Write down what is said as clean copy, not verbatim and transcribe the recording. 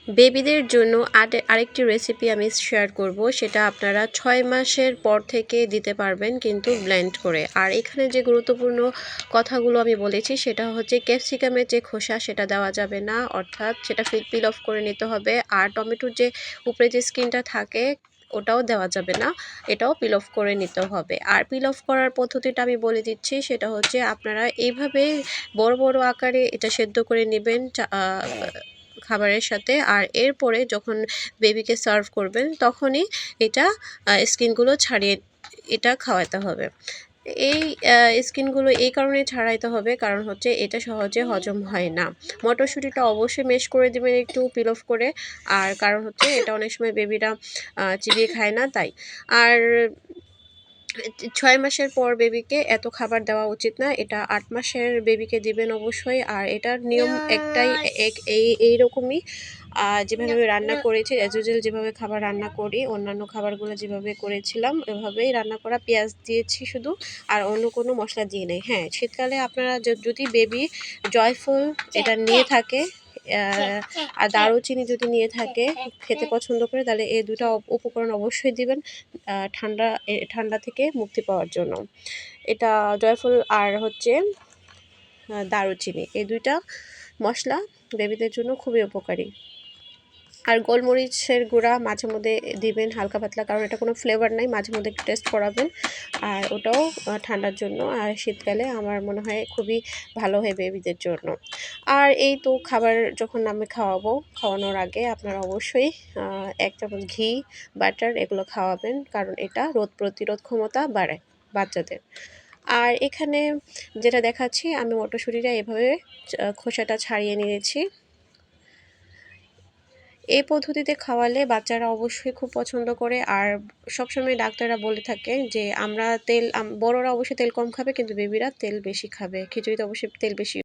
বেবিদের জন্য আরেকটি রেসিপি আমি শেয়ার করব, সেটা আপনারা 6 মাসের পর থেকে দিতে পারবেন কিন্তু ব্লেন্ড করে। আর এখানে যে গুরুত্বপূর্ণ কথাগুলো আমি বলেছি সেটা হচ্ছে ক্যাপসিকামের যে খোসা সেটা দেওয়া যাবে না, অর্থাৎ সেটা পিল অফ করে নিতে হবে। আর টমেটোর যে উপরে যে স্কিনটা থাকে ওটাও দেওয়া যাবে না, এটাও পিল অফ করে নিতে হবে। আর পিল অফ করার পদ্ধতিটা আমি বলে দিচ্ছি, সেটা হচ্ছে আপনারা এইভাবে বড় বড় আকারে এটা সেদ্ধ করে নেবেন খাবারের সাথে। আর এরপরে যখন বেবিকে সার্ভ করবেন তখনই এটা স্কিনগুলো ছাড়িয়ে এটা খাওয়াতে হবে। এই স্কিনগুলো এই কারণে ছাড়াইতে হবে, কারণ হচ্ছে এটা সহজে হজম হয় না। মটরশুঁটিটা অবশ্যই মেশ করে দিবেন একটু পিল অফ করে, আর কারণ হচ্ছে এটা অনেক সময় বেবিরা চিবিয়ে খায় না তাই। আর 6 মাসের পর বেবিকে এত খাবার দেওয়া উচিত না, এটা 8 মাসের বেবিকে দিবেন অবশ্যই। আর এটার নিয়ম একটাই, এইরকমই যেভাবে আমি রান্না করেছি অ্যাজ ইউজুয়াল, যেভাবে খাবার রান্না করি অন্যান্য খাবারগুলো যেভাবে করেছিলাম ওভাবেই রান্না করা। পেঁয়াজ দিয়েছি শুধু, আর অন্য কোনো মশলা দিয়ে নেই। হ্যাঁ, শীতকালে আপনারা যদি বেবি জয়ফুল এটা নিয়ে থাকে আর দারুচিনি যদি নিয়ে থাকে, খেতে পছন্দ করে, তাহলে এই দুটো উপকরণ অবশ্যই দিবেন ঠান্ডা থেকে মুক্তি পাওয়ার জন্য। এটা জয়ফল আর হচ্ছে দারুচিনি, এই দুইটা মশলা বেবিদের জন্য খুবই উপকারী। আর গোলমরিচের গুঁড়া মাঝে মধ্যে দিবেন হালকা পাতলা, কারণ এটা কোনো ফ্লেভার নাই, মাঝে মধ্যে একটু টেস্ট করাবেন। আর ওটাও ঠান্ডার জন্য, আর শীতকালে আমার মনে হয় খুবই ভালো হয় বেবিদের জন্য। আর এই তো খাবার যখন আমি খাওয়ানোর আগে আপনারা অবশ্যই 1 চামচ ঘি, বাটার এগুলো খাওয়াবেন, কারণ এটা রোগ প্রতিরোধ ক্ষমতা বাড়ায় বাচ্চাদের। আর এখানে যেটা দেখাচ্ছি, আমি মটরশুঁটিটা এভাবে খোসাটা ছাড়িয়ে নিয়েছি। এই পদ্ধতিতে খাওয়ালে বাচ্চারা অবশ্যই খুব পছন্দ করে। আর সবসময় ডাক্তাররা বলে থাকে যে আমরা বড়রা অবশ্যই তেল কম খাবে, কিন্তু বেবিরা তেল বেশি খাবে, খিচুড়িতে অবশ্যই তেল বেশি